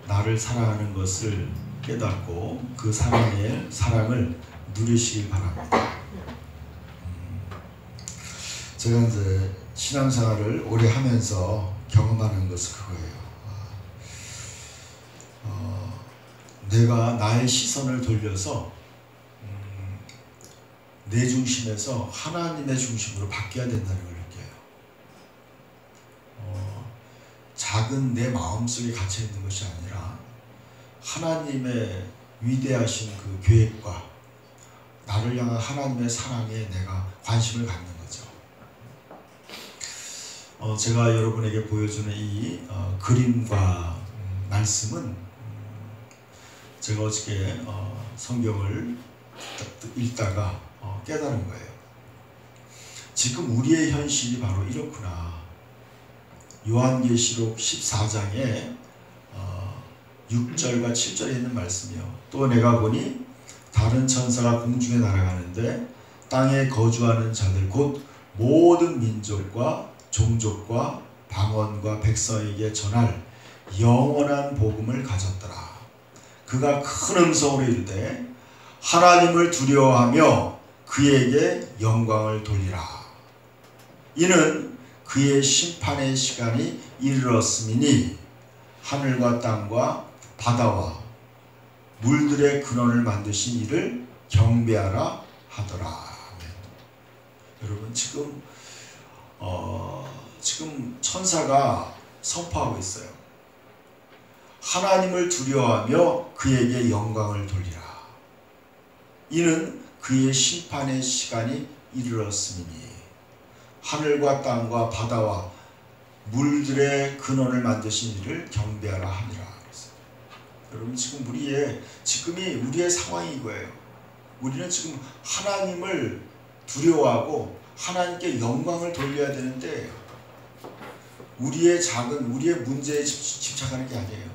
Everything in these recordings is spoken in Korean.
나를 사랑하는 것을 깨닫고 그 사랑을 누리시길 바랍니다. 제가 이제 신앙생활을 오래 하면서 경험하는 것은 그거예요. 내가 나의 시선을 돌려서 내 중심에서 하나님의 중심으로 바뀌어야 된다는 걸 느껴요. 작은 내 마음속에 갇혀 있는 것이 아니라 하나님의 위대하신 그 계획과 나를 향한 하나님의 사랑에 내가 관심을 갖는 거죠. 제가 여러분에게 보여주는 이 그림과 말씀은 제가 어저께 성경을 읽다가 깨달은 거예요. 지금 우리의 현실이 바로 이렇구나. 요한계시록 14장에 6절과 7절에 있는 말씀이요. 또 내가 보니 다른 천사가 공중에 날아가는데 땅에 거주하는 자들 곧 모든 민족과 종족과 방언과 백성에게 전할 영원한 복음을 가졌더라. 그가 큰 음성으로 이르되 하나님을 두려워하며 그에게 영광을 돌리라. 이는 그의 심판의 시간이 이르렀음이니 하늘과 땅과 바다와 물들의 근원을 만드신 이를 경배하라 하더라. 여러분 지금 천사가 선포하고 있어요. 하나님을 두려워하며 그에게 영광을 돌리라. 이는 그의 심판의 시간이 이르렀음이니 하늘과 땅과 바다와 물들의 근원을 만드신 이를 경배하라 하니라. 여러분 지금이 우리의 상황이 이거예요. 우리는 지금 하나님을 두려워하고 하나님께 영광을 돌려야 되는데 우리의 문제에 집착하는 게 아니에요.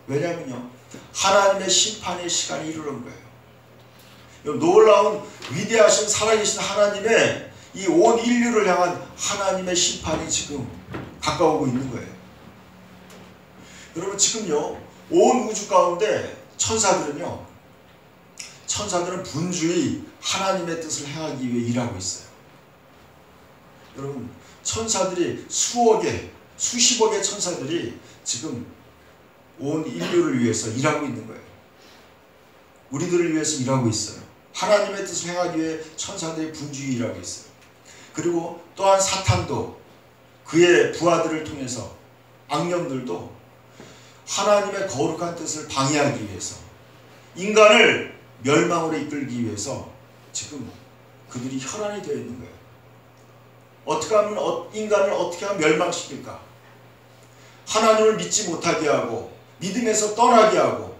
왜냐하면요, 하나님의 심판의 시간이 이르는 거예요. 놀라운 위대하신 살아계신 하나님의 이 온 인류를 향한 하나님의 심판이 지금 가까우고 있는 거예요. 여러분 지금요, 온 우주 가운데 천사들은 분주히 하나님의 뜻을 행하기 위해 일하고 있어요. 여러분 천사들이 수십억의 천사들이 지금 온 인류를 위해서 일하고 있는 거예요. 우리들을 위해서 일하고 있어요. 하나님의 뜻을 행하기 위해 천사들이 분주히 일하고 있어요. 그리고 또한 사탄도 그의 부하들을 통해서 악령들도 하나님의 거룩한 뜻을 방해하기 위해서 인간을 멸망으로 이끌기 위해서 지금 그들이 혈안이 되어 있는 거예요. 인간을 어떻게 하면 멸망시킬까? 하나님을 믿지 못하게 하고 믿음에서 떠나게 하고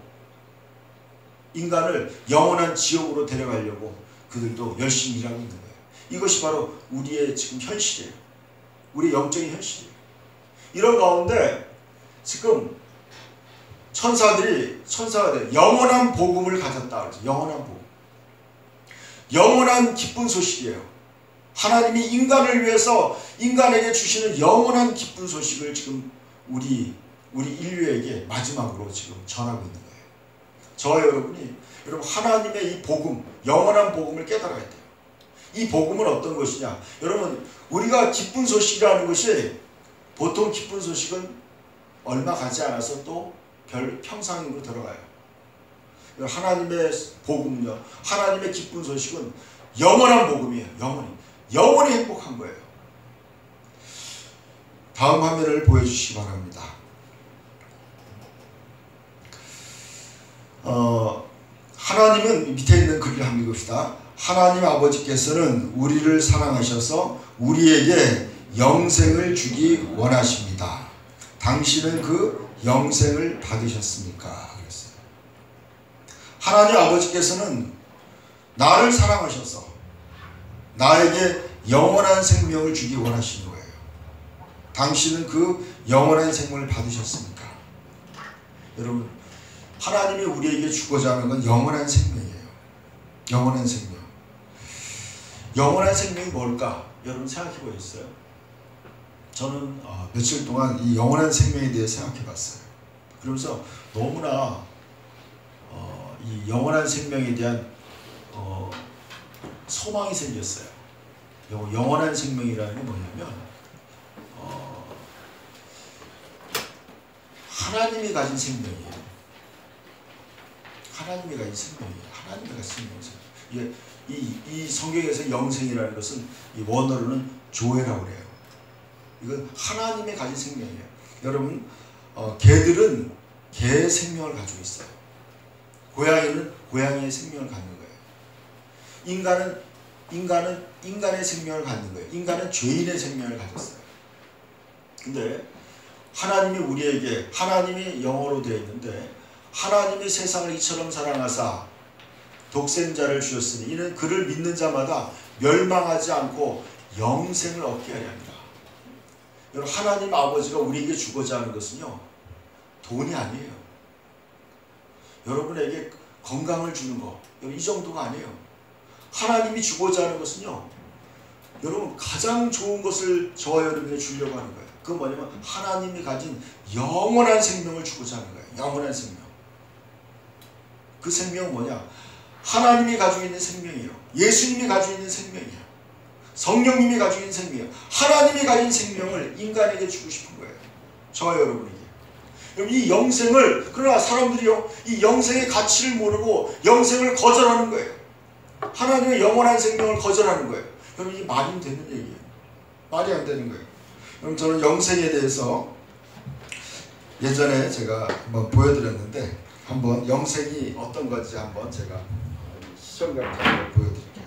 인간을 영원한 지옥으로 데려가려고 그들도 열심히 일하고 있는 거예요. 이것이 바로 우리의 지금 현실이에요. 우리의 영적인 현실이에요. 이런 가운데 지금 천사들이 영원한 복음을 가졌다. 영원한 복음. 영원한 기쁜 소식이에요. 하나님이 인간을 위해서 인간에게 주시는 영원한 기쁜 소식을 지금 우리 인류에게 마지막으로 지금 전하고 있는 거예요. 저와 여러분 하나님의 이 복음, 영원한 복음을 깨달아야 돼요. 이 복음은 어떤 것이냐? 여러분 우리가 기쁜 소식이라는 것이 보통 기쁜 소식은 얼마 가지 않아서 또 평상으로 들어가요. 하나님의 복음요, 하나님의 기쁜 소식은 영원한 복음이에요. 영원히 행복한 거예요. 다음 화면을 보여주시기 바랍니다. 하나님은 밑에 있는 글을 한번 읽읍시다. 하나님 아버지께서는 우리를 사랑하셔서 우리에게 영생을 주기 원하십니다. 당신은 그 영생을 받으셨습니까? 그랬어요. 하나님 아버지께서는 나를 사랑하셔서 나에게 영원한 생명을 주기 원하시는 거예요. 당신은 그 영원한 생명을 받으셨습니까? 여러분 하나님이 우리에게 주고자 하는 건 영원한 생명이에요. 영원한 생명. 영원한 생명이 뭘까? 여러분 생각해 보셨어요? 저는 며칠 동안 이 영원한 생명에 대해 생각해 봤어요. 그러면서 너무나 이 영원한 생명에 대한 소망이 생겼어요. 영원한 생명이라는 게 뭐냐면 하나님이 가진 생명이에요. 하나님이 가진 생명이에요. 하나님이 가진 생명이에요. 이 성경에서 영생이라는 것은 이 원어로는 조회라고 그래요. 이건 하나님이 가진 생명이에요. 여러분, 개들은 개의 생명을 가지고 있어요. 고양이는 고양이의 생명을 갖는 거예요. 인간은 인간의 생명을 갖는 거예요. 인간은 죄인의 생명을 가졌어요. 근데 하나님이 우리에게, 하나님이 영어로 되어 있는데, 하나님이 세상을 이처럼 사랑하사 독생자를 주셨으니 이는 그를 믿는 자마다 멸망하지 않고 영생을 얻게 하려 합니다. 여러분, 하나님 아버지가 우리에게 주고자 하는 것은요, 돈이 아니에요. 여러분에게 건강을 주는 거, 이 정도가 아니에요. 하나님이 주고자 하는 것은요, 여러분 가장 좋은 것을 저와 여러분에게 주려고 하는 거예요. 그건 뭐냐면 하나님이 가진 영원한 생명을 주고자 하는 거예요. 영원한 생명. 그 생명은 뭐냐? 하나님이 가지고 있는 생명이에요. 예수님이 가지고 있는 생명이에요. 성령님이 가지고 있는 생명이에요. 하나님이 가진 생명을 인간에게 주고 싶은 거예요. 저와 여러분에게. 여러분, 이 영생을, 그러나 사람들이요, 이 영생의 가치를 모르고 영생을 거절하는 거예요. 하나님의 영원한 생명을 거절하는 거예요. 여러분, 이게 말이 되는 얘기예요. 말이 안 되는 거예요. 그럼 저는 영생에 대해서 예전에 제가 한번 보여드렸는데, 한번 영생이 어떤 건지 한번 제가 시청자한테 한번 보여드릴게요.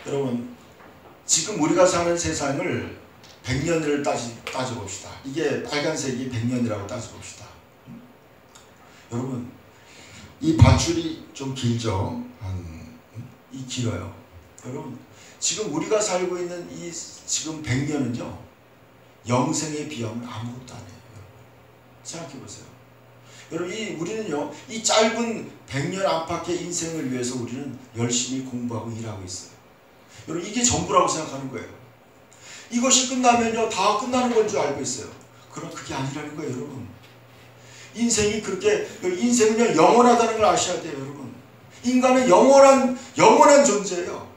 여러분, 지금 우리가 사는 세상을 100년을 따져봅시다. 이게 빨간색이 100년이라고 따져봅시다. 여러분, 이 밧줄이 좀 길죠? 이 길어요. 여러분, 지금 우리가 살고 있는 이 지금 100년은요, 영생에 비하면 아무것도 아니에요. 생각해보세요. 여러분, 우리는요, 이 짧은 100년 안팎의 인생을 위해서 우리는 열심히 공부하고 일하고 있어요. 여러분, 이게 전부라고 생각하는 거예요. 이것이 끝나면요, 다 끝나는 건 줄 알고 있어요. 그럼 그게 아니라는 거예요, 여러분. 인생이 그렇게, 인생은요, 영원하다는 걸 아셔야 돼요, 여러분. 인간은 영원한 존재예요.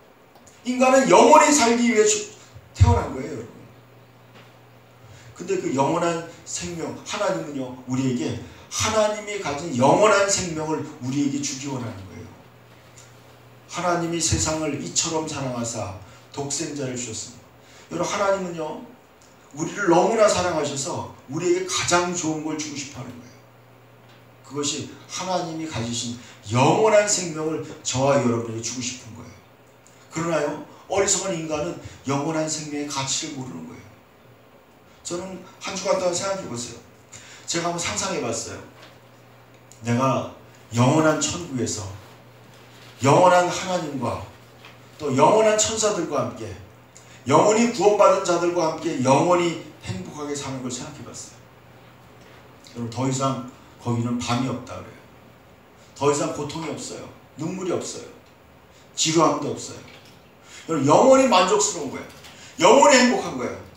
인간은 영원히 살기 위해 태어난 거예요, 여러분. 근데 그 영원한 생명, 하나님은요, 우리에게 하나님이 가진 영원한 생명을 우리에게 주기 원하는 거예요. 하나님이 세상을 이처럼 사랑하사 독생자를 주셨습니다. 여러분, 하나님은요, 우리를 너무나 사랑하셔서 우리에게 가장 좋은 걸 주고 싶어 하는 거예요. 그것이 하나님이 가지신 영원한 생명을 저와 여러분에게 주고 싶은 거예요. 그러나요, 어리석은 인간은 영원한 생명의 가치를 모르는 거예요. 저는 한 주간 동안 생각해 보세요. 제가 한번 상상해 봤어요. 내가 영원한 천국에서 영원한 하나님과 또 영원한 천사들과 함께 영원히 구원받은 자들과 함께 영원히 행복하게 사는 걸 생각해 봤어요. 여러분, 더 이상 거기는 밤이 없다 그래요. 더 이상 고통이 없어요. 눈물이 없어요. 지루함도 없어요. 여러분, 영원히 만족스러운 거예요. 영원히 행복한 거예요.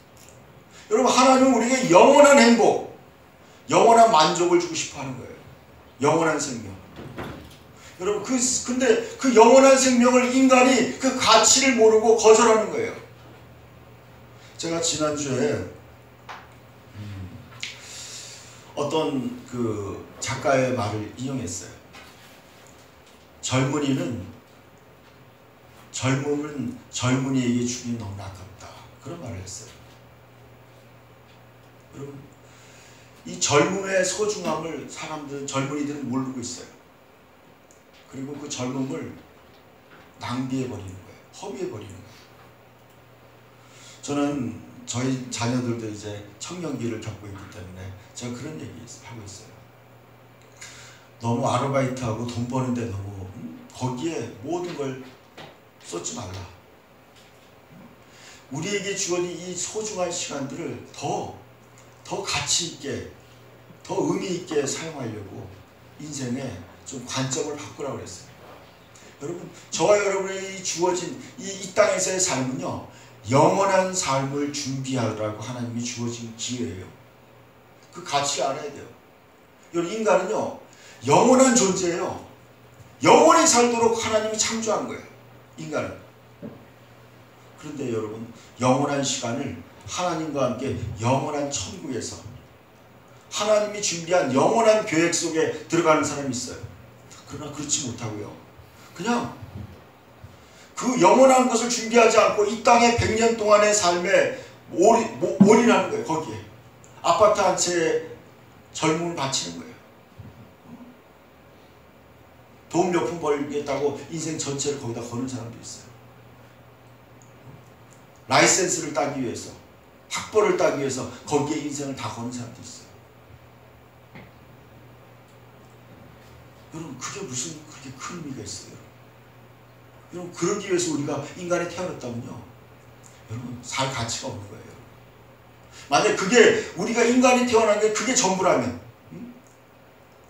여러분, 하나님은 우리에게 영원한 행복, 영원한 만족을 주고 싶어 하는 거예요. 영원한 생명. 여러분, 근데 그 영원한 생명을 인간이 그 가치를 모르고 거절하는 거예요. 제가 지난주에 어떤 그 작가의 말을 인용했어요. 젊은이는 젊은이에게 주기 너무 아깝다. 그런 말을 했어요. 여러분, 이 젊음의 소중함을 젊은이들은 모르고 있어요. 그리고 그 젊음을 낭비해버리는 거예요. 허비해버리는 거예요. 저는 저희 자녀들도 이제 청년기를 겪고 있기 때문에 제가 그런 얘기 하고 있어요. 너무 아르바이트하고 돈 버는데 너무 거기에 모든 걸 쏟지 말라. 우리에게 주어진 이 소중한 시간들을 더 가치 있게, 더 의미 있게 사용하려고 인생에 좀 관점을 바꾸라고 그랬어요. 여러분, 저와 여러분에게 주어진 이 땅에서의 삶은요, 영원한 삶을 준비하라고 하나님이 주어진 기회예요. 그 가치를 알아야 돼요. 여러분 인간은요 영원한 존재예요. 영원히 살도록 하나님이 창조한 거예요. 인간은. 그런데 여러분 영원한 시간을 하나님과 함께 영원한 천국에서 하나님이 준비한 영원한 계획 속에 들어가는 사람이 있어요. 그러나 그렇지 못하고요. 그냥 그 영원한 것을 준비하지 않고 이 땅에 100년 동안의 삶에 올인하는 거예요. 거기에. 아파트 한 채에 젊음을 바치는 거예요. 돈 몇 푼 벌겠다고 인생 전체를 거기다 거는 사람도 있어요. 라이센스를 따기 위해서, 학벌을 따기 위해서 거기에 인생을 다 거는 사람도 있어요. 여러분 그게 무슨 그렇게 큰 의미가 있어요? 여러분 그러기 위해서 우리가 인간에 태어났다면요 여러분 살 가치가 없는 거예요. 만약 그게 우리가 인간이 태어난 게 그게 전부라면,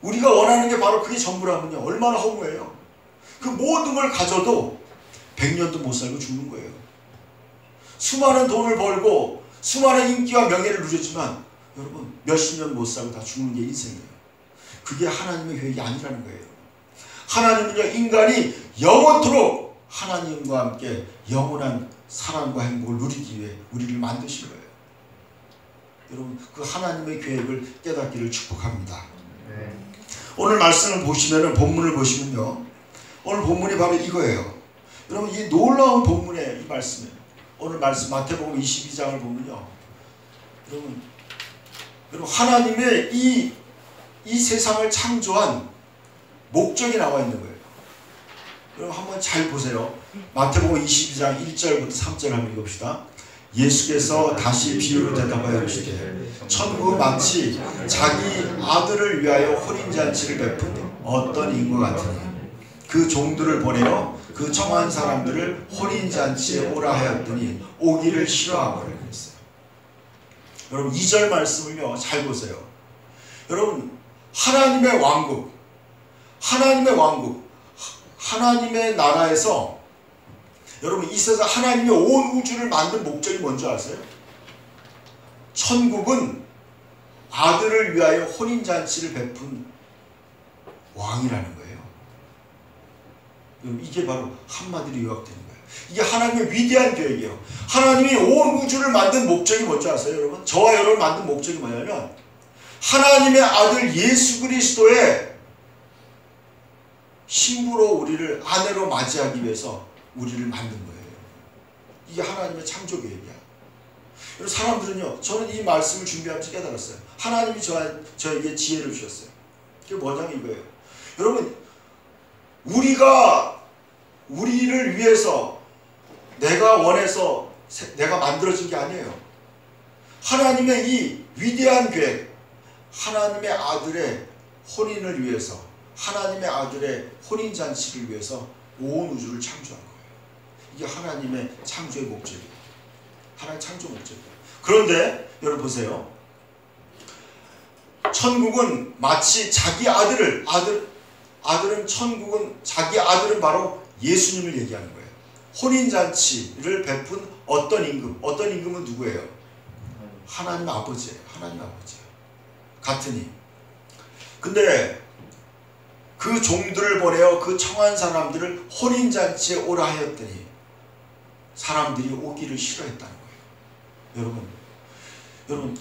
우리가 원하는 게 바로 그게 전부라면요 얼마나 허무해요. 그 모든 걸 가져도 100년도 못 살고 죽는 거예요. 수많은 돈을 벌고 수많은 인기와 명예를 누렸지만 여러분 몇십 년 못 살고 다 죽는 게 인생이에요. 그게 하나님의 계획이 아니라는 거예요. 하나님은요 인간이 영원토록 하나님과 함께 영원한 사랑과 행복을 누리기 위해 우리를 만드신 거예요. 여러분 그 하나님의 계획을 깨닫기를 축복합니다. 오늘 말씀을 보시면은, 본문을 보시면요 오늘 본문이 바로 이거예요. 여러분 이 놀라운 본문의 이 말씀에, 오늘 말씀 마태복음 22장을 보면요 여러분 하나님의 이 세상을 창조한 목적이 나와 있는 거예요. 여러분 한번 잘 보세요. 마태복음 22장 1절부터 3절 한번 읽읍시다. 예수께서 다시 비유로 대답하여 이르시되 천국은 마치 자기 아들을 위하여 혼인잔치를 베푼 어떤 인과 같으니 그 종들을 보내어 그 청한 사람들을 혼인잔치에 오라 하였더니 오기를 싫어하거늘 그랬어요. 여러분 2절 말씀을요 잘 보세요. 여러분 하나님의 왕국, 하나님의 나라에서 여러분 이 세상 하나님이 온 우주를 만든 목적이 뭔지 아세요? 천국은 아들을 위하여 혼인잔치를 베푼 왕이라는 거예요. 여러분 이게 바로 한마디로 요약되는 거예요. 이게 하나님의 위대한 계획이에요. 하나님이 온 우주를 만든 목적이 뭔지 아세요? 여러분 저와 여러분 만든 목적이 뭐냐면 하나님의 아들 예수 그리스도의 신부로 우리를 아내로 맞이하기 위해서 우리를 만든 거예요. 이게 하나님의 창조 계획이야. 사람들은요 저는 이 말씀을 준비하면서 깨달았어요. 하나님이 저에게 지혜를 주셨어요. 그게 뭐냐면 이거예요. 여러분 우리를 위해서 내가 원해서 내가 만들어진 게 아니에요. 하나님의 이 위대한 계획, 하나님의 아들의 혼인을 위해서, 하나님의 아들의 혼인잔치를 위해서 온 우주를 창조한 거예요. 이게 하나님의 창조의 목적이에요. 하나님의 창조 목적이에요. 그런데 여러분 보세요. 천국은 마치 자기 아들은 천국은 자기 아들은 바로 예수님을 얘기하는 거예요. 혼인잔치를 베푼 어떤 임금은 누구예요? 하나님 아버지예요. 하나님 아버지예요. 같으니. 근데 그 종들을 보내어 그 청한 사람들을 혼인잔치에 오라 하였더니 사람들이 오기를 싫어했다는 거예요. 여러분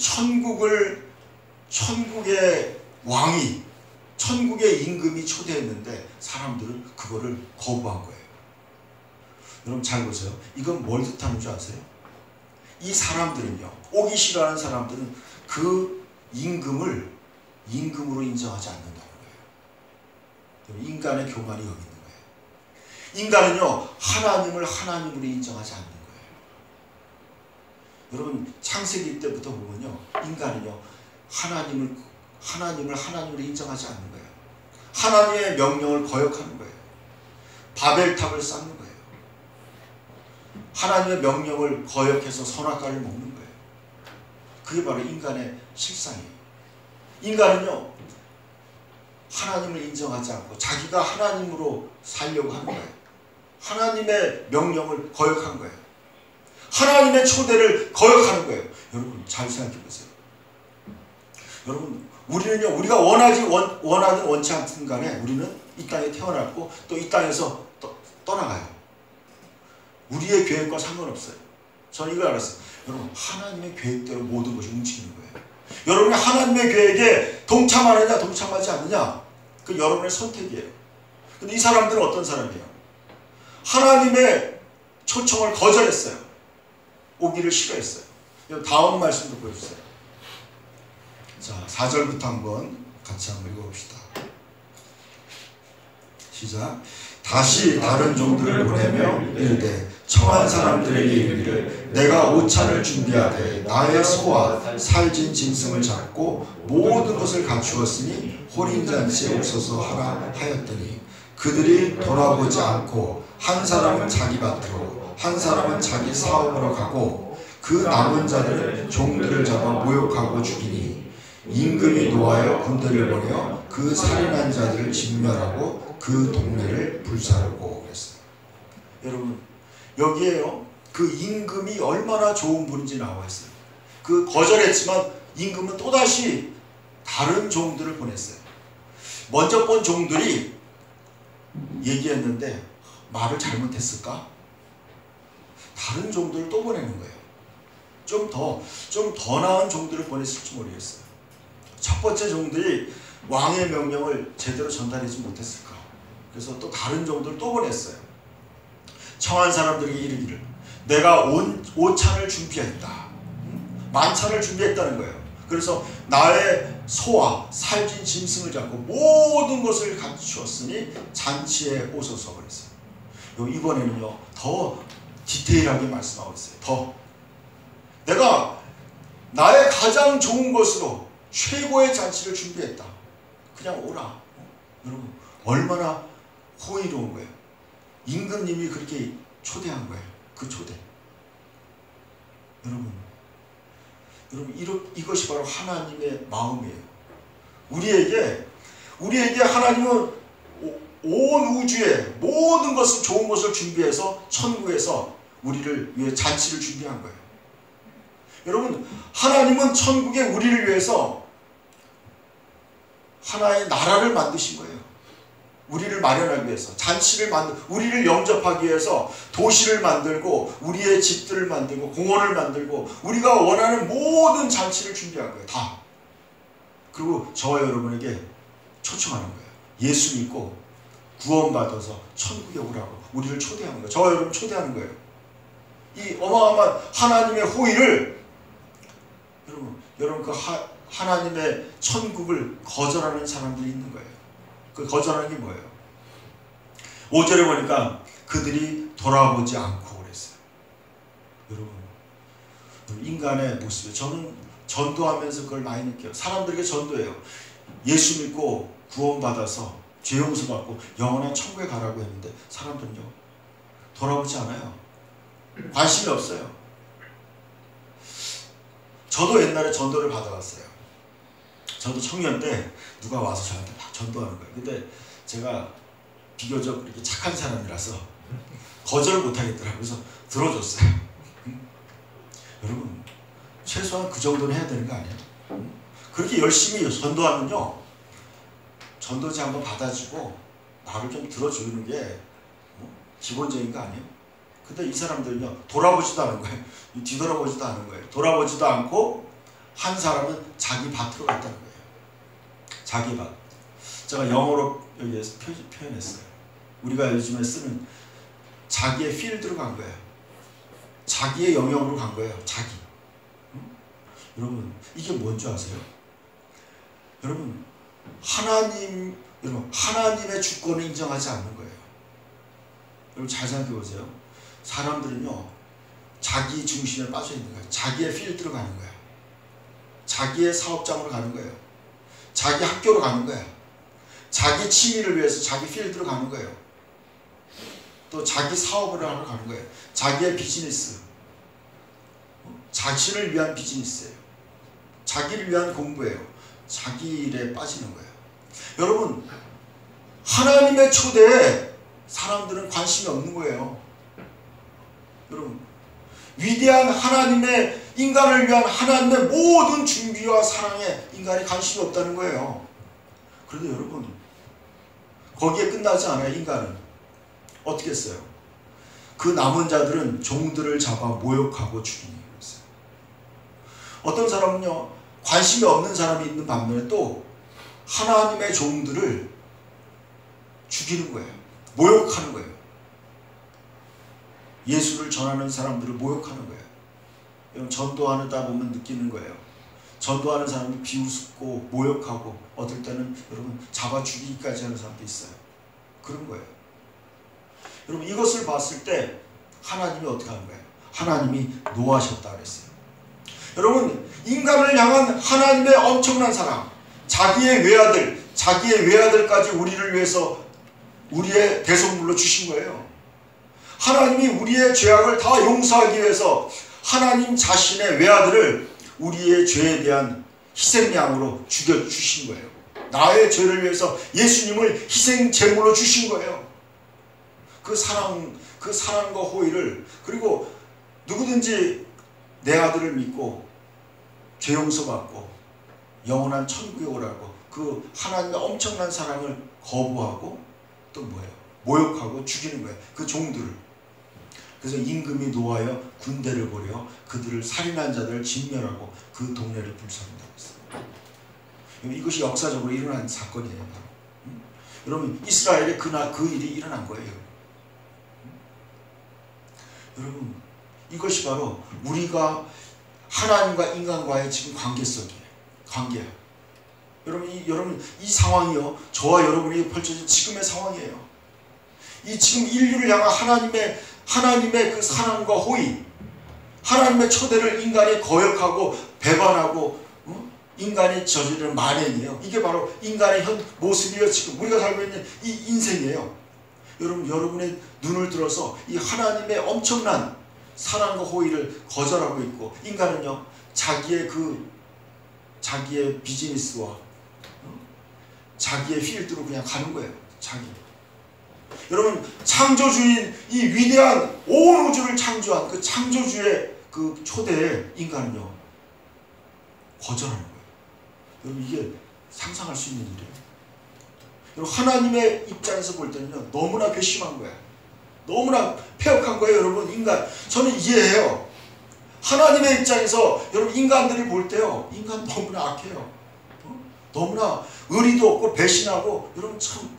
천국의 왕이, 천국의 임금이 초대했는데 사람들은 그거를 거부한 거예요. 여러분 잘 보세요. 이건 뭘 뜻하는 줄 아세요? 이 사람들은요, 오기 싫어하는 사람들은 그 임금으로 인정하지 않는다는 거예요. 인간의 교만이 여기 있는 거예요. 인간은요 하나님을 하나님으로 인정하지 않는 거예요. 여러분 창세기 때부터 보면요 인간은요 하나님을 하나님으로 인정하지 않는 거예요. 하나님의 명령을 거역하는 거예요. 바벨탑을 쌓는 거예요. 하나님의 명령을 거역해서 선악과를 먹는 거예요. 그게 바로 인간의 실상이에요. 인간은요 하나님을 인정하지 않고 자기가 하나님으로 살려고 하는 거예요. 하나님의 명령을 거역한 거예요. 하나님의 초대를 거역하는 거예요. 여러분 잘 생각해 보세요. 여러분 우리는요, 우리가 원하든 원치 않든 간에 우리는 이 땅에 태어났고 또 이 땅에서 떠나가요. 우리의 계획과 상관없어요. 저는 이걸 알았어요. 여러분, 하나님의 계획대로 모든 것이 움직이는 거예요. 여러분이 하나님의 계획에 동참하느냐 동참하지 않느냐, 그 여러분의 선택이에요. 근데 이 사람들은 어떤 사람이에요? 하나님의 초청을 거절했어요. 오기를 싫어했어요. 다음 말씀도 보여주세요. 자, 4절부터 한번 같이 한번 읽어봅시다. 시작. 다시 다른 종들을 보내며 이르되 청한 사람들에게 이르기를 내가 오찬을 준비하되 나의 소와 살진 짐승을 잡고 모든 것을 갖추었으니 혼인잔치에 오소서 하라 하였더니 그들이 돌아보지 않고 한 사람은 자기 밭으로 한 사람은 자기 사업으로 가고 그 남은 자들은 종들을 잡아 모욕하고 죽이니 임금이 노하여 군대를 보내어 그 살인한 자들을 진멸하고 그 동네를 불사르고 그랬어요. 여러분, 여기에요, 그 임금이 얼마나 좋은 분인지 나와 있어요. 그 거절했지만 임금은 또다시 다른 종들을 보냈어요. 먼저 본 종들이 얘기했는데 말을 잘못했을까? 다른 종들을 또 보내는 거예요. 좀 더 나은 종들을 보냈을지 모르겠어요. 첫 번째 종들이 왕의 명령을 제대로 전달하지 못했을까? 그래서 또 다른 종들을 또 보냈어요. 청한 사람들에게 이르기를 내가 오찬을 준비했다. 만찬을 준비했다는 거예요. 그래서 나의 소와 살진 짐승을 잡고 모든 것을 갖추었으니 잔치에 오소서 그랬어요. 이번에는요, 더 디테일하게 말씀하고 있어요. 더 내가 나의 가장 좋은 것으로 최고의 잔치를 준비했다. 그냥 오라. 여러분, 얼마나 호의로운 거예요. 임금님이 그렇게 초대한 거예요. 그 초대. 여러분, 이것이 바로 하나님의 마음이에요. 우리에게 하나님은 온 우주의 모든 것을, 좋은 것을 준비해서 천국에서 우리를 위해 잔치를 준비한 거예요. 여러분, 하나님은 천국에 우리를 위해서 하나의 나라를 만드신 거예요. 우리를 마련하기 위해서, 잔치를 우리를 영접하기 위해서 도시를 만들고 우리의 집들을 만들고 공원을 만들고 우리가 원하는 모든 잔치를 준비한 거예요. 다. 그리고 저와 여러분에게 초청하는 거예요. 예수 믿고 구원받아서 천국에 오라고 우리를 초대하는 거예요. 저와 여러분 초대하는 거예요. 이 어마어마한 하나님의 호의를, 여러분 그 하나님의 천국을 거절하는 사람들이 있는 거예요. 그 거절하는 게 뭐예요? 5절에 보니까 그들이 돌아보지 않고 그랬어요. 여러분, 인간의 모습이에요. 저는 전도하면서 그걸 많이 느껴요. 사람들에게 전도해요. 예수 믿고 구원받아서 죄 용서받고 영원한 천국에 가라고 했는데 사람들은요, 돌아보지 않아요. 관심이 없어요. 저도 옛날에 전도를 받아왔어요. 저도 청년 때 누가 와서 저한테 막 전도하는 거예요. 근데 제가 비교적 이렇게 착한 사람이라서 거절을 못하겠더라고요. 그래서 들어줬어요. 여러분, 최소한 그 정도는 해야 되는 거 아니에요? 그렇게 열심히 전도하면요, 전도지 한번 받아주고 나를 좀 들어주는 게 기본적인 거 아니에요? 근데 이 사람들은요, 돌아보지도 않은 거예요. 뒤돌아보지도 않은 거예요. 돌아보지도 않고 한 사람은 자기 밭으로 갔다는 거예요. 자기 밭. 제가 영어로 여기에서 표현했어요. 우리가 요즘에 쓰는 자기의 필드로 간 거예요. 자기의 영역으로 간 거예요. 자기. 여러분, 이게 뭔지 아세요? 여러분, 하나님의 주권을 인정하지 않는 거예요. 여러분, 잘 생각해 보세요. 사람들은요, 자기 중심에 빠져 있는 거예요. 자기의 필드로 가는 거예요. 자기의 사업장으로 가는 거예요. 자기 학교로 가는 거예요. 자기 취미를 위해서 자기 필드로 가는 거예요. 또 자기 사업을 하러 가는 거예요. 자기의 비즈니스. 자신을 위한 비즈니스예요. 자기를 위한 공부예요. 자기 일에 빠지는 거예요. 여러분, 하나님의 초대에 사람들은 관심이 없는 거예요. 여러분, 위대한 하나님의 인간을 위한 하나님의 모든 준비와 사랑에 인간이 관심이 없다는 거예요. 그런데 여러분, 거기에 끝나지 않아요. 인간은 어떻게 했어요? 그 남은 자들은 종들을 잡아 모욕하고 죽이니 그랬어요. 어떤 사람은요, 관심이 없는 사람이 있는 반면에 또 하나님의 종들을 죽이는 거예요. 모욕하는 거예요. 예수를 전하는 사람들을 모욕하는 거예요. 여러분, 전도하다 보면 느끼는 거예요. 전도하는 사람이 비웃고 모욕하고 어떨 때는 여러분 잡아 죽이기까지 하는 사람도 있어요. 그런 거예요. 여러분, 이것을 봤을 때 하나님이 어떻게 하는 거예요? 하나님이 노하셨다 그랬어요. 여러분, 인간을 향한 하나님의 엄청난 사랑, 자기의 외아들까지 우리를 위해서 우리의 대속물로 주신 거예요. 하나님이 우리의 죄악을 다 용서하기 위해서 하나님 자신의 외아들을 우리의 죄에 대한 희생양으로 죽여주신 거예요. 나의 죄를 위해서 예수님을 희생 제물로 주신 거예요. 그 사랑과 호의를, 그리고 누구든지 내 아들을 믿고 죄 용서받고 영원한 천국에 오라고 그 하나님의 엄청난 사랑을 거부하고 또 뭐예요? 모욕하고 죽이는 거예요. 그 종들을. 그래서 임금이 노하여 군대를 보려 그들을 살인한 자들을 진멸하고 그 동네를 불살른다고 했어요. 이것이 역사적으로 일어난 사건이에요. 여러분, 이스라엘에 그 일이 일어난 거예요. 여러분, 이것이 바로 우리가 하나님과 인간과의 지금 관계야. 여러분, 이 상황이요, 저와 여러분이 펼쳐진 지금의 상황이에요. 이 지금 인류를 향한 하나님의 그 사랑과 호의, 하나님의 초대를 인간이 거역하고 배반하고 인간이 저지르는 만행이에요. 이게 바로 인간의 현 모습이에요. 지금 우리가 살고 있는 이 인생이에요. 여러분의 눈을 들어서 이 하나님의 엄청난 사랑과 호의를 거절하고 있고, 인간은요, 자기의 비즈니스와 자기의 필드로 그냥 가는 거예요. 여러분, 창조주인 이 위대한 온 우주를 창조한 그 창조주의 그 초대에 인간은요, 거절하는 거예요. 여러분, 이게 상상할 수 있는 일이에요. 여러분, 하나님의 입장에서 볼 때는요, 너무나 괘씸한 거예요. 너무나 폐역한 거예요. 여러분, 인간, 저는 이해해요. 하나님의 입장에서 여러분, 인간들을 볼 때요, 인간 너무나 악해요. 너무나 의리도 없고 배신하고, 여러분 참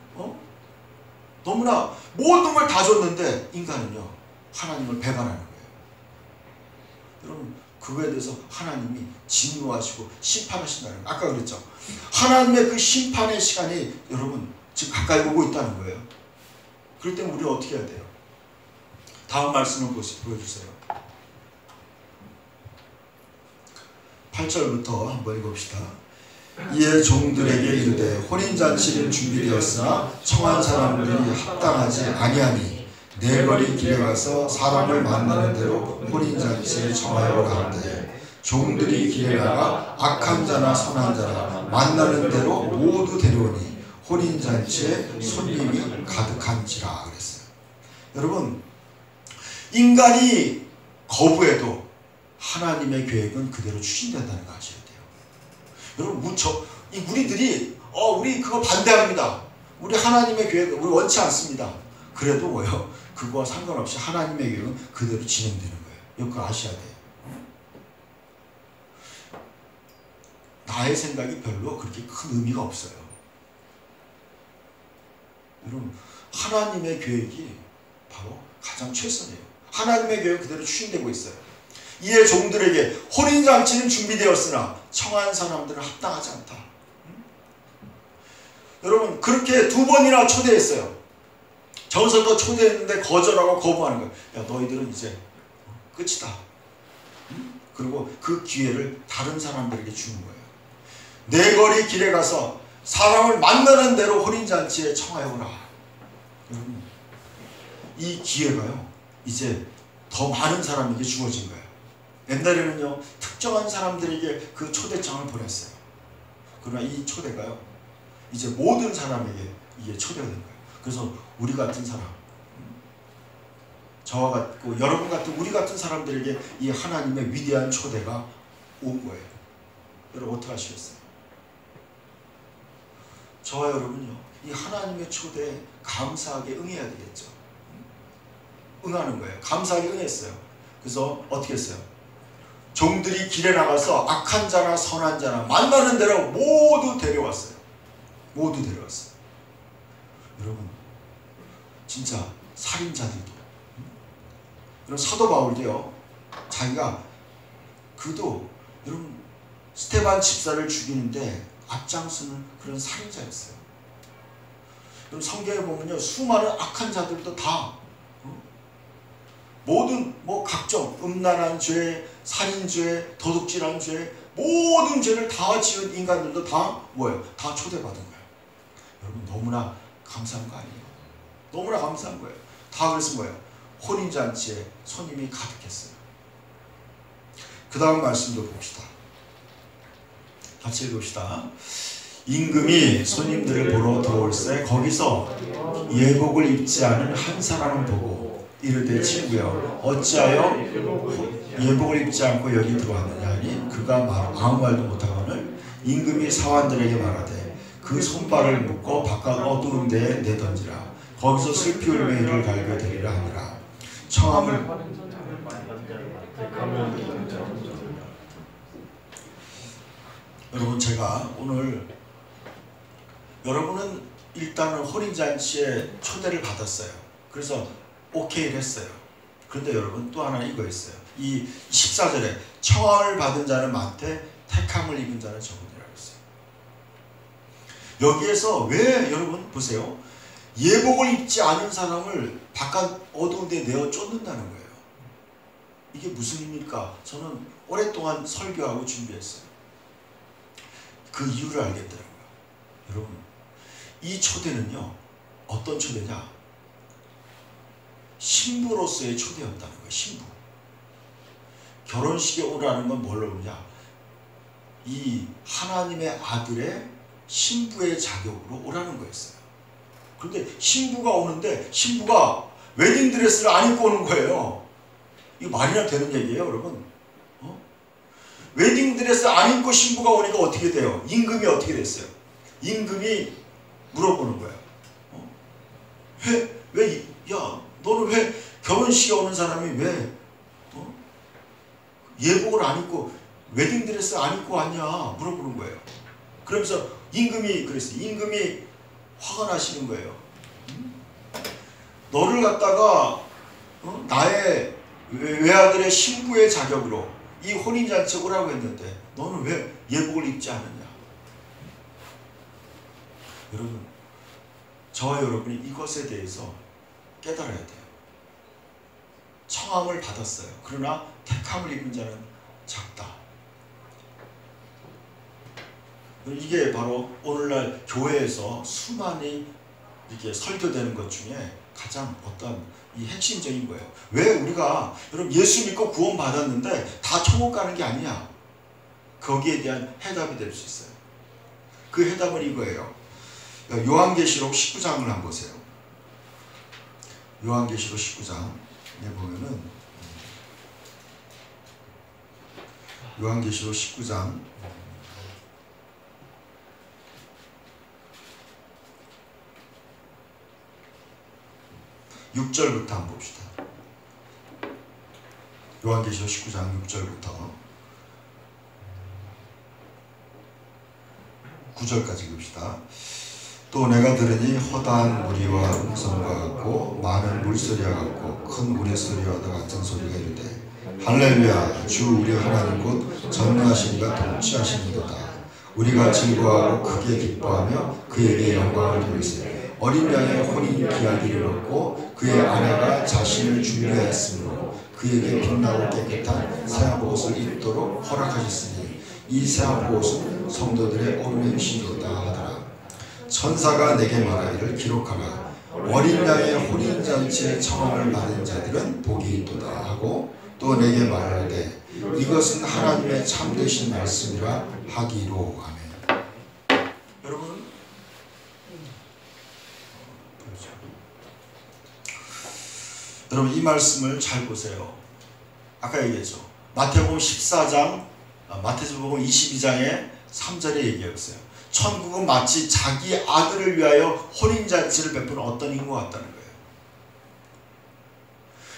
너무나 모든 걸 다 줬는데 인간은요, 하나님을 배반하는 거예요. 여러분, 그거에 대해서 하나님이 진노하시고 심판하신다는 거예요. 아까 그랬죠. 하나님의 그 심판의 시간이 여러분 지금 가까이 오고 있다는 거예요. 그럴 때는 우리가 어떻게 해야 돼요? 다음 말씀을 보여주세요. 8절부터 한번 읽어봅시다. 이에 종들에게 이르되 혼인잔치는 준비되었으나 청한 사람들이 합당하지 아니하니 내 거리 길에 가서 사람을 만나는 대로 혼인잔치에 청하여라 하되, 종들이 길에 나가 악한 자나 선한 자나 만나는 대로 모두 데려오니 혼인잔치에 손님이 가득한지라 그랬어요. 여러분, 인간이 거부해도 하나님의 계획은 그대로 추진된다는 거 아셔야 돼요. 여러분, 우리들이 우리 그거 반대합니다. 우리 하나님의 계획 우리 원치 않습니다. 그래도 뭐요? 그거와 상관없이 하나님의 계획은 그대로 진행되는 거예요. 이거 아셔야 돼요. 나의 생각이 별로 그렇게 큰 의미가 없어요. 여러분, 하나님의 계획이 바로 가장 최선이에요. 하나님의 계획은 그대로 추진되고 있어요. 이에 종들에게 혼인잔치는 준비되었으나 청한 사람들은 합당하지 않다. 여러분, 그렇게 2번이나 초대했어요. 전서도 초대했는데 거절하고 거부하는 거예요. 야, 너희들은 이제 끝이다. 그리고 그 기회를 다른 사람들에게 주는 거예요. 내 거리 길에 가서 사람을 만나는 대로 혼인잔치에 청하여오라. 여러분, 이 기회가요, 이제 더 많은 사람에게 주어진 거예요. 옛날에는요, 특정한 사람들에게 그 초대장을 보냈어요. 그러나 이 초대가요, 이제 모든 사람에게 이게 초대가 된 거예요. 그래서 우리 같은 사람, 저와 같고 여러분 같은 우리 같은 사람들에게 이 하나님의 위대한 초대가 온 거예요. 여러분 어떻게 하시겠어요? 저와 여러분요, 이 하나님의 초대에 감사하게 응해야 되겠죠. 응하는 거예요. 감사하게 응했어요. 그래서 어떻게 했어요? 종들이 길에 나가서 악한 자나 선한 자나 만나는 대로 모두 데려왔어요. 모두 데려왔어요. 여러분 진짜 살인자들도, 그럼 사도 바울도요, 자기가 그도 여러분 스테반 집사를 죽이는데 앞장서는 그런 살인자였어요. 그럼 성경에 보면요, 수많은 악한 자들도 다 모든 각종 음란한 죄, 살인죄, 도둑질한 죄, 모든 죄를 다 지은 인간들도 다 뭐예요? 다 초대받은 거예요. 여러분 너무나 감사한 거 아니에요? 너무나 감사한 거예요. 다 그래서 뭐예요? 혼인잔치에 손님이 가득했어요. 그 다음 말씀도 봅시다. 같이 읽읍시다. 임금이 손님들을 보러 들어올세 거기서 예복을 입지 않은 한 사람을 보고 이르되 친구여 어찌하여 예복을 입지 않고 여기 들어왔느냐 하니 그가 아무 말도 못하거늘 임금이 사환들에게 말하되 그 손발을 묶어 바깥 어두운 데에 내던지라. 거기서 슬피 울며 이를 갈게 되리라 하니라. 청함을 여러분 제가 오늘 여러분은 일단은 혼인잔치에 초대를 받았어요. 그래서 오케이를 했어요. 그런데 여러분 또 하나 이거 있어요. 이 14절에 청함을 받은 자는 많되 택함을 입은 자는 적으니라 했어요. 여기에서 왜 여러분 보세요. 예복을 입지 않은 사람을 바깥 어두운 데 내어 쫓는다는 거예요. 이게 무슨 의미입니까? 저는 오랫동안 설교하고 준비했어요. 그 이유를 알겠더라고요. 여러분 이 초대는요 어떤 초대냐? 신부로서의 초대였다는 거예요. 신부. 결혼식에 오라는 건 뭘로 오냐? 이 하나님의 아들의 신부의 자격으로 오라는 거였어요. 그런데 신부가 오는데 신부가 웨딩드레스를 안 입고 오는 거예요. 이거 말이나 되는 얘기예요, 여러분? 웨딩드레스 안 입고 신부가 오니까 어떻게 돼요? 임금이 어떻게 됐어요? 임금이 물어보는 거예요. 너는 왜 결혼식에 오는 사람이 왜 예복을 안 입고 웨딩드레스 안 입고 왔냐 물어보는 거예요. 그러면서 임금이 그랬어요. 임금이 화가 나시는 거예요. 너를 갖다가 나의 외아들의 신부의 자격으로 이 혼인잔치에 오라고 했는데 너는 왜 예복을 입지 않느냐. 여러분 저와 여러분이 이것에 대해서 깨달아야 돼요. 청함을 받았어요. 그러나 택함을 입은 자는 작다. 이게 바로 오늘날 교회에서 수많이 이렇게 설교되는 것 중에 가장 어떤 이 핵심적인 거예요. 왜 우리가 여러분 예수 믿고 구원 받았는데 다 천국 가는 게 아니야. 거기에 대한 해답이 될 수 있어요. 그 해답은 이거예요. 요한계시록 19장을 한번 보세요. 요한계시록 19장에 보면은 요한계시록 19장 6절부터 한번 봅시다. 요한계시록 19장 6절부터 9절까지 읽읍시다. 또 내가 들으니 허다한 무리와 음성과 같고 많은 물소리와 같고 큰 우레소리와 같은 소리가 이르되 할렐루야 주 우리 하나님 곧 전능하신 이가 통치하시는도다. 우리가 즐거워하고 크게 기뻐하며 그에게 영광을 돌리세. 어린 양의 혼인 기약기를 얻고 그의 아내가 자신을 준비하였으므로 그에게 빛나고 깨끗한 새한 옷을 입도록 허락하셨으니 이 새한 옷은 성도들의 오른 행실이다 하더라. 천사가 내게 말하기를 기록하라. 어린 양의 혼인잔치에 청함을 받은 자들은 복이 있도다 하고 또 내게 말하되 이것은 하나님의 참되신 말씀이라 하기로. 아멘. 여러분 여러분 이 말씀을 잘 보세요. 아까 얘기했죠. 마태복음 14장, 마태복음 22장의 3절에 얘기했어요. 천국은 마치 자기 아들을 위하여 혼인잔치를 베푸는 어떤 인과 같다는 거예요.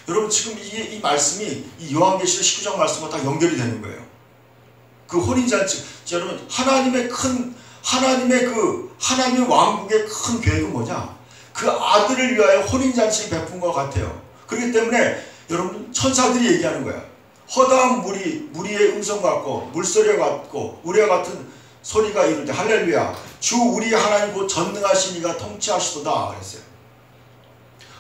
여러분 지금 이 말씀이 이 요한계시록 19장 말씀과 다 연결이 되는 거예요. 그 혼인잔치, 여러분 하나님의 왕국의 큰 계획은 뭐냐? 그 아들을 위하여 혼인잔치를 베푼 것 같아요. 그렇기 때문에 여러분 천사들이 얘기하는 거야. 허다한 무리의 음성 같고 물소리와 같고 우리와 같은 소리가 이를 때 할렐루야 주 우리 하나님 곧 전능하신 이가 통치하시도다 그랬어요.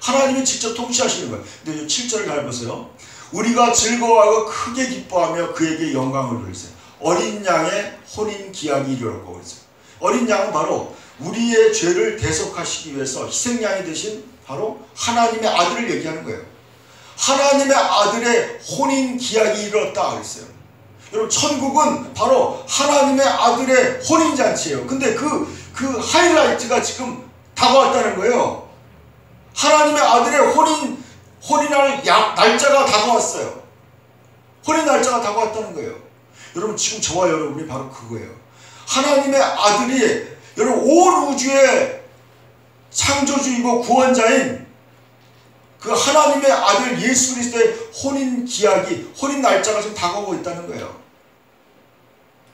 하나님이 직접 통치하시는 거예요. 근데 7절을 잘 보세요. 우리가 즐거워하고 크게 기뻐하며 그에게 영광을 돌리세요. 어린 양의 혼인 기약이 이르렀고 그랬어요. 어린 양은 바로 우리의 죄를 대속하시기 위해서 희생양이 되신 바로 하나님의 아들을 얘기하는 거예요. 하나님의 아들의 혼인 기약이 이르렀다 그랬어요. 여러분 천국은 바로 하나님의 아들의 혼인잔치예요. 근데 그 하이라이트가 지금 다가왔다는 거예요. 하나님의 아들의 혼인할 날짜가 다가왔어요. 혼인 날짜가 다가왔다는 거예요. 여러분 지금 저와 여러분이 바로 그거예요. 하나님의 아들이 여러분 온 우주의 창조주이고 구원자인 그 하나님의 아들 예수 그리스도의 혼인 기약이 혼인 날짜가 지금 다가오고 있다는 거예요.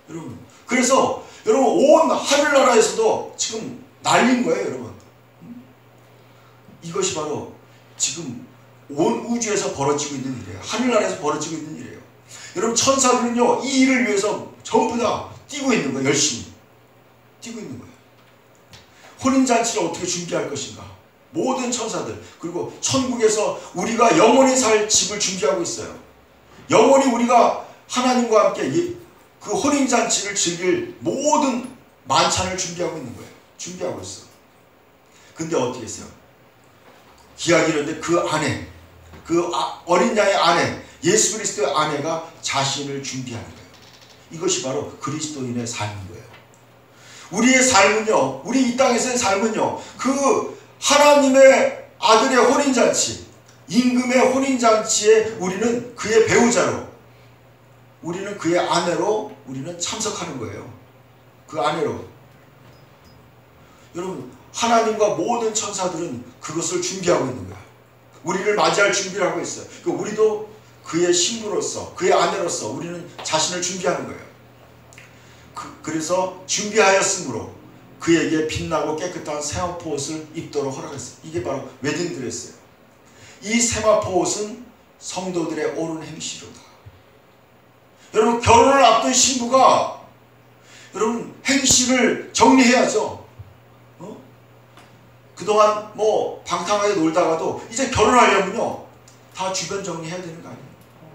여러분 그래서 여러분 온 하늘나라에서도 지금 난린 거예요. 여러분 이것이 바로 지금 온 우주에서 벌어지고 있는 일이에요. 하늘나라에서 벌어지고 있는 일이에요. 여러분 천사들은요 이 일을 위해서 전부 다 뛰고 있는 거예요. 열심히 뛰고 있는 거예요. 혼인잔치를 어떻게 준비할 것인가. 모든 천사들 그리고 천국에서 우리가 영원히 살 집을 준비하고 있어요. 영원히 우리가 하나님과 함께 그 혼인잔치를 즐길 모든 만찬을 준비하고 있는 거예요. 준비하고 있어. 근데 어떻게 했어요? 기약이 이런데 그 아내 그 어린 양의 아내 예수 그리스도의 아내가 자신을 준비하는 거예요. 이것이 바로 그리스도인의 삶인 거예요. 우리의 삶은요 우리 이 땅에서의 삶은요 그 하나님의 아들의 혼인잔치 임금의 혼인잔치에 우리는 그의 배우자로 우리는 그의 아내로 우리는 참석하는 거예요. 그 아내로. 여러분 하나님과 모든 천사들은 그것을 준비하고 있는 거예요. 우리를 맞이할 준비를 하고 있어요. 우리도 그의 신부로서 그의 아내로서 우리는 자신을 준비하는 거예요. 그래서 준비하였으므로 그에게 빛나고 깨끗한 세마포 옷을 입도록 허락했어요. 이게 바로 웨딩드레스예요. 이 세마포 옷은 성도들의 옳은 행실로다. 여러분 결혼을 앞둔 신부가 여러분 행실을 정리해야죠. 그동안 뭐 방탕하게 놀다가도 이제 결혼하려면요 다 주변 정리해야 되는 거 아니에요.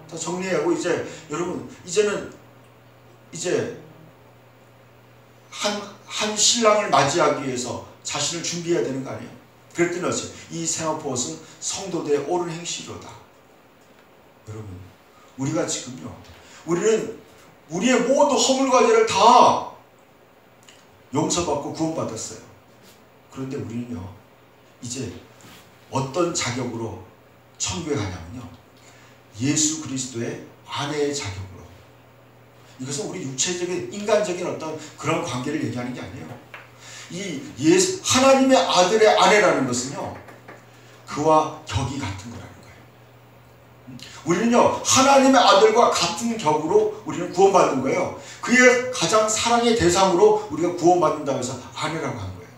다 정리해야 하고 이제 여러분 이제는 이제 한 신랑을 맞이하기 위해서 자신을 준비해야 되는 거 아니에요. 그랬더니 어찌 이 세마포 옷은 성도들의 옳은 행실로다. 여러분 우리가 지금요 우리는 우리의 모든 허물과 죄를 다 용서받고 구원받았어요. 그런데 우리는요 이제 어떤 자격으로 천국에 가냐면요 예수 그리스도의 아내의 자격으로. 이것은 우리 육체적인 인간적인 어떤 그런 관계를 얘기하는 게 아니에요. 이 하나님의 아들의 아내라는 것은요 그와 격이 같은 거라는 거예요. 우리는요 하나님의 아들과 같은 격으로 우리는 구원받는 거예요. 그의 가장 사랑의 대상으로 우리가 구원받는다고 해서 아내라고 하는 거예요.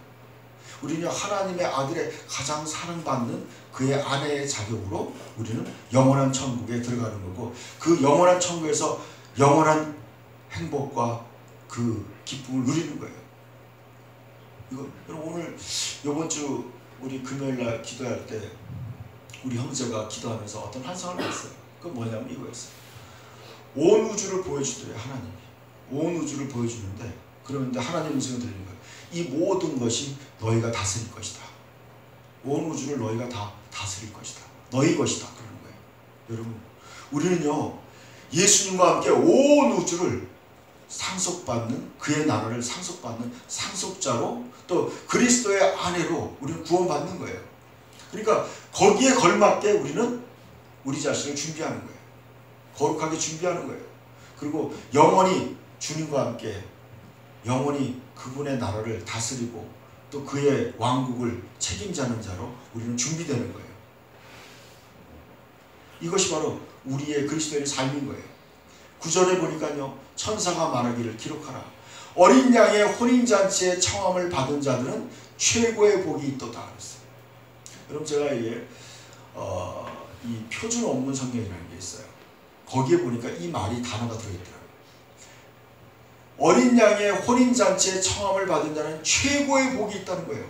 우리는 하나님의 아들의 가장 사랑받는 그의 아내의 자격으로 우리는 영원한 천국에 들어가는 거고 그 영원한 천국에서 영원한 행복과 그 기쁨을 누리는 거예요. 이거 여러분 오늘 이번 주 우리 금요일날 기도할 때 우리 형제가 기도하면서 어떤 환상을 봤어요. 그건 뭐냐면 이거였어요. 온 우주를 보여주더래요. 하나님이 온 우주를 보여주는데 그러는데 하나님 음성이 들리는 거예요. 이 모든 것이 너희가 다스릴 것이다. 온 우주를 너희가 다 다스릴 것이다. 너희 것이다. 그러는 거예요. 여러분 우리는요 예수님과 함께 온 우주를 상속받는 그의 나라를 상속받는 상속자로 또 그리스도의 아내로 우리는 구원받는 거예요. 그러니까 거기에 걸맞게 우리는 우리 자신을 준비하는 거예요. 거룩하게 준비하는 거예요. 그리고 영원히 주님과 함께 영원히 그분의 나라를 다스리고 또 그의 왕국을 책임지는 자로 우리는 준비되는 거예요. 이것이 바로 우리의 그리스도인의 삶인 거예요. 9절에 보니까요. 천사가 말하기를 기록하라. 어린 양의 혼인잔치에 청함을 받은 자들은 최고의 복이 있도다 그랬어요. 여러분 제가 이게 이 표준 원문 성경이라는 게 있어요. 거기에 보니까 이 말이 단어가 들어있더라고요. 어린 양의 혼인잔치에 청함을 받은 자는 최고의 복이 있다는 거예요.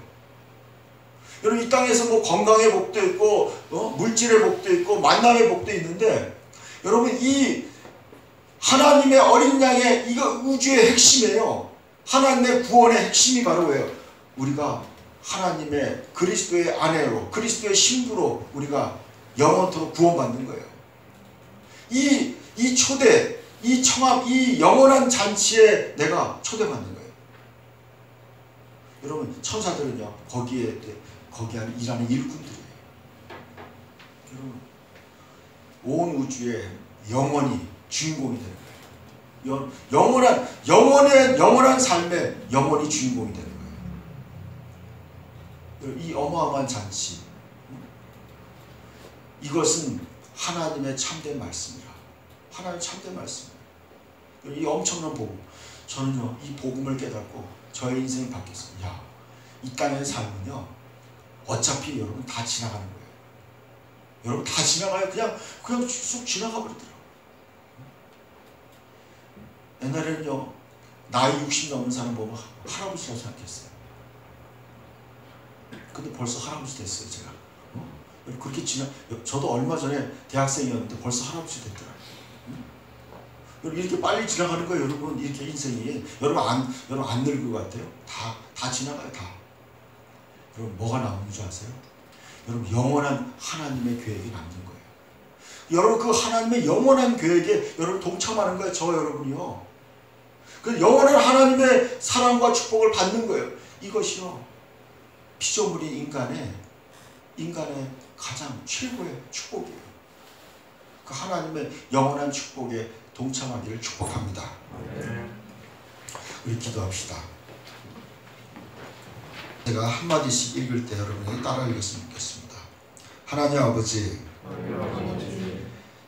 여러분 이 땅에서 뭐 건강의 복도 있고 물질의 복도 있고 만남의 복도 있는데 여러분 이 하나님의 어린 양의 이거 우주의 핵심이에요. 하나님의 구원의 핵심이 바로 뭐예요? 우리가 하나님의 그리스도의 아내로 그리스도의 신부로 우리가 영원토록 구원받는 거예요. 이 초대, 이 청함, 이 영원한 잔치에 내가 초대받는 거예요. 여러분 천사들은요 거기 안에 일하는 일꾼들이에요. 여러분 온 우주의 영원히 주인공이 되는 거예요. 영원한 삶의 영원히 주인공이 되는 거예요. 이 어마어마한 잔치, 이것은 하나님의 참된 말씀이라. 하나님의 참된 말씀이에요. 이 엄청난 복음. 저는요 이 복음을 깨닫고 저의 인생이 바뀌었어요. 야, 이 땅의 삶은요 어차피 여러분 다 지나가는 거예요. 여러분 다 지나가요. 그냥 쑥 지나가 버리더라고요. 옛날에는요 나이 60 넘은 사람 보면 할아버지라고 생각했어요. 근데 벌써 할아버지 됐어요. 제가 그렇게 저도 얼마 전에 대학생이었는데 벌써 할아버지 됐더라고요. 이렇게 빨리 지나가는 거예요. 여러분 이렇게 인생이 여러분 안 늙을 것 같아요? 다 지나가요. 다. 여러분 뭐가 남는 줄 아세요? 여러분 영원한 하나님의 계획이 남는 거예요. 여러분 그 하나님의 영원한 계획에 여러분 동참하는 거예요. 저 여러분이요. 그 영원한 하나님의 사랑과 축복을 받는 거예요. 이것이요 피조물인 인간의 가장 최고의 축복이에요. 그 하나님의 영원한 축복에 동참하기를 축복합니다. 우리 기도합시다. 제가 한마디씩 읽을 때 여러분이 따라 읽었으면 좋겠습니다. 하나님 아버지,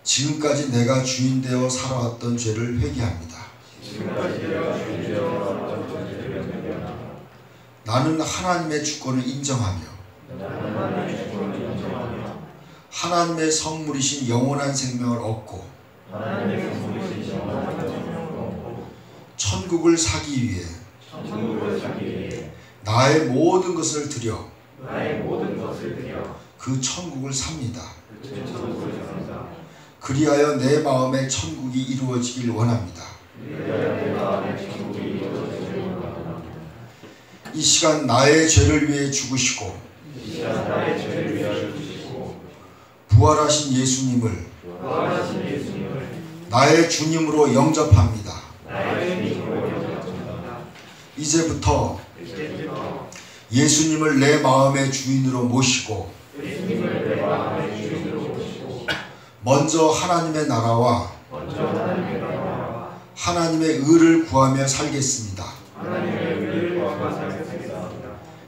지금까지 내가 주인 되어 살아왔던 죄를 회개합니다. 나는 하나님의 주권을 인정하며 하나님의 성물이신 영원한 생명을 얻고 천국을 사기 위해 나의 모든 것을 드려 그 천국을 삽니다. 그리하여 내 마음의 천국이 이루어지길 원합니다. 이 시간 나의 죄를 위해 죽으시고 부활하신 예수님을 나의 주님으로 영접합니다. 이제부터 예수님을 내 마음의 주인으로 모시고 먼저 하나님의 나라와 하나님의 의를 구하며 살겠습니다.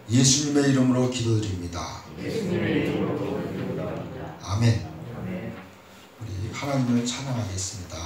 예수님의 이름으로 기도드립니다. 아멘. 우리 하나님을 찬양하겠습니다.